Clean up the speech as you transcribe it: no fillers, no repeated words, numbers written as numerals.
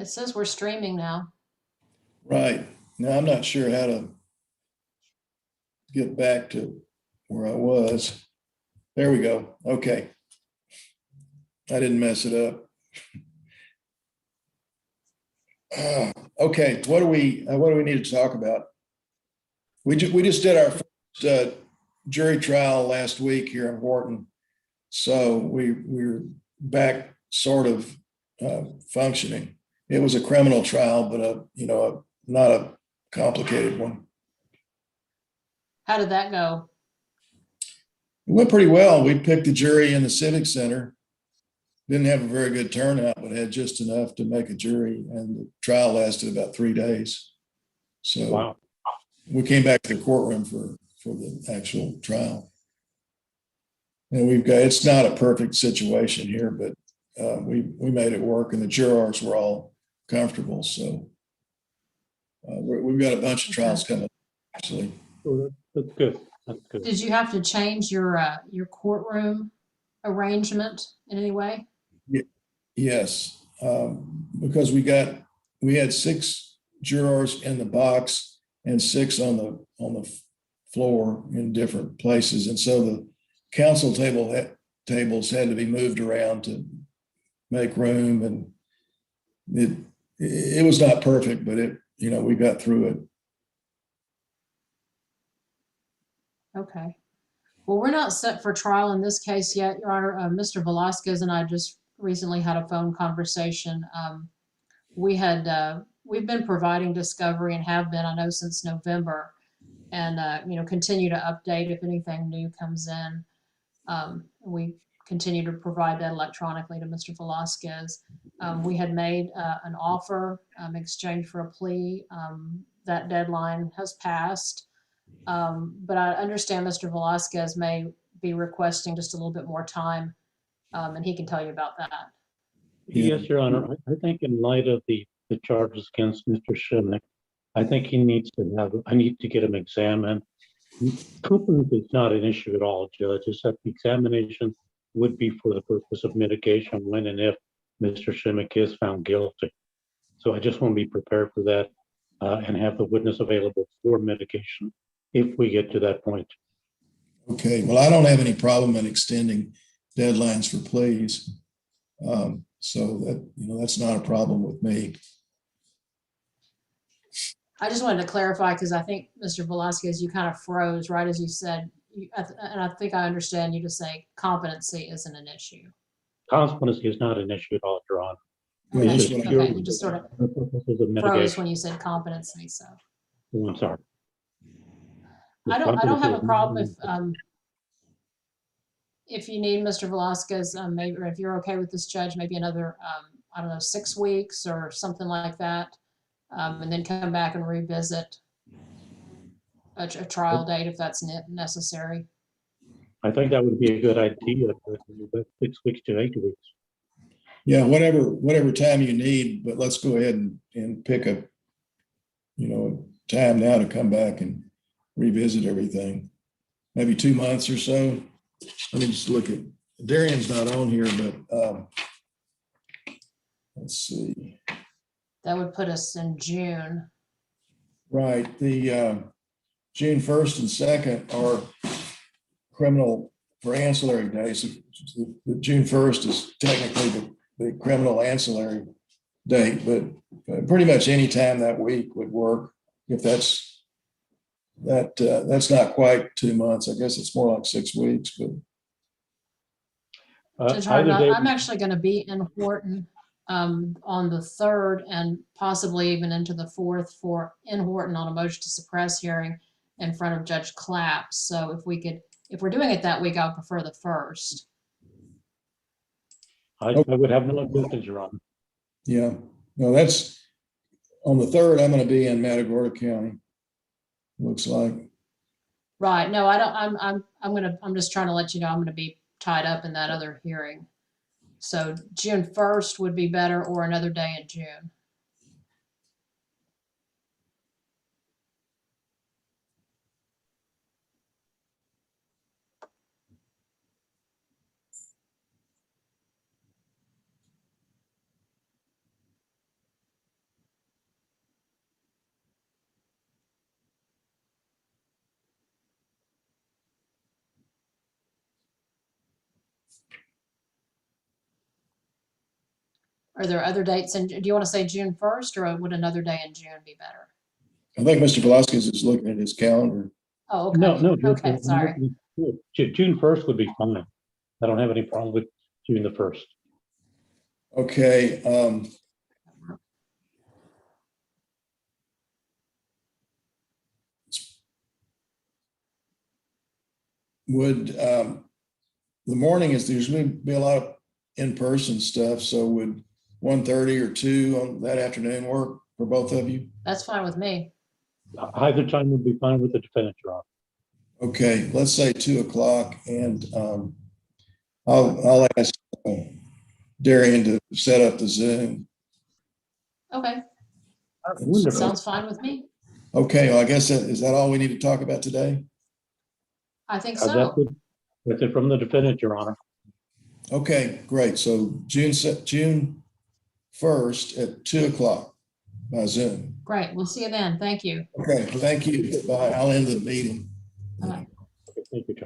It says we're streaming now. Right. Now, I'm not sure how to get back to where I was. There we go. Okay. I didn't mess it up. Okay, what do we need to talk about? We just did our first jury trial last week here in Wharton, so we're back sort of functioning. It was a criminal trial, but not a complicated one. How did that go? It went pretty well. We picked the jury in the Civic Center. Didn't have a very good turnout, but had just enough to make a jury, and the trial lasted about 3 days. So Wow. we came back to the courtroom for the actual trial. And it's not a perfect situation here, but we made it work, and the jurors were all comfortable. So we've got a bunch of trials coming, actually. Oh, that's good. That's good. Did you have to change your courtroom arrangement in any way? Yes, because we had 6 jurors in the box and 6 on the floor in different places, and so the counsel tables had to be moved around to make room, and it was not perfect, but we got through it. Okay. Well, we're not set for trial in this case yet, Your Honor. Mr. Velasquez and I just recently had a phone conversation. We've been providing discovery and have been, I know, since November, and continue to update if anything new comes in. We continue to provide that electronically to Mr. Velasquez. We had made an offer in exchange for a plea. That deadline has passed. But I understand Mr. Velasquez may be requesting just a little bit more time, and he can tell you about that. Yes, Your Honor. I think in light of the charges against Mr. Shimmick, I think I need to get him examined. Competence is not an issue at all, Judge. It's that the examination would be for the purpose of mitigation when and if Mr. Shimmick is found guilty. So I just want to be prepared for that and have the witness available for mitigation if we get to that point. Okay, well, I don't have any problem in extending deadlines for pleas. So that's not a problem with me. I just wanted to clarify because I think, Mr. Velasquez, you kind of froze right as you said, and I think I understand you to say competency isn't an issue. Competency is not an issue at all, Your Honor. Okay, This is what okay, you just sort of For purposes of froze mitigation. when you said competency, so. Oh, I'm sorry. I don't have a problem if you need Mr. Velasquez, maybe, or if you're okay with this, Judge, maybe another, I don't know, 6 weeks or something like that, and then come back and revisit a trial date if that's necessary. I think that would be a good idea. 6 weeks to 8 weeks. Yeah, whatever time you need, but let's go ahead and pick a time now to come back and revisit everything. Maybe 2 months or so. Let me just look at, Darian's not on here, but let's see. That would put us in June. Right, the June 1st and 2nd are criminal for ancillary days. The June 1st is technically the criminal ancillary date, but pretty much any time that week would work. If that's not quite 2 months. I guess it's more like 6 weeks, but Judge Harden, I'm actually going to be in Wharton on the 3rd and possibly even into the 4th in Wharton on a motion to suppress hearing in front of Judge Clapp. So if we're doing it that week, I would prefer the 1st. I would have no objections, Your Honor. yeah, no, that's on the 3rd. I'm going to be in Matagorda County. Looks like. Right. No, I don't. I'm just trying to let you know I'm going to be tied up in that other hearing. So June 1st would be better, or another day in June. Are there other dates? And do you want to say June 1st or would another day in June be better? I think Mr. Velasquez is looking at his calendar. Oh, okay. No. Okay, sorry. June 1st would be fine. I don't have any problem with June the 1st. Okay, would, the morning is, there's going to be a lot of in-person stuff, so would 1:30 or 2 on that afternoon work for both of you? That's fine with me. Either time would be fine with the defendant, Your Honor. Okay, let's say 2 o'clock, and I'll ask Darian to set up the Zoom. Okay, Wonderful. sounds fine with me. Okay, well, I guess is that all we need to talk about today? I think That's so. it. That's it from the defendant, Your Honor. Okay, great. So June 1st at 2 o'clock by Zoom. Great. We'll see you then. Thank you. Okay, thank you. Bye. I'll end the meeting. Bye. Thank you, John.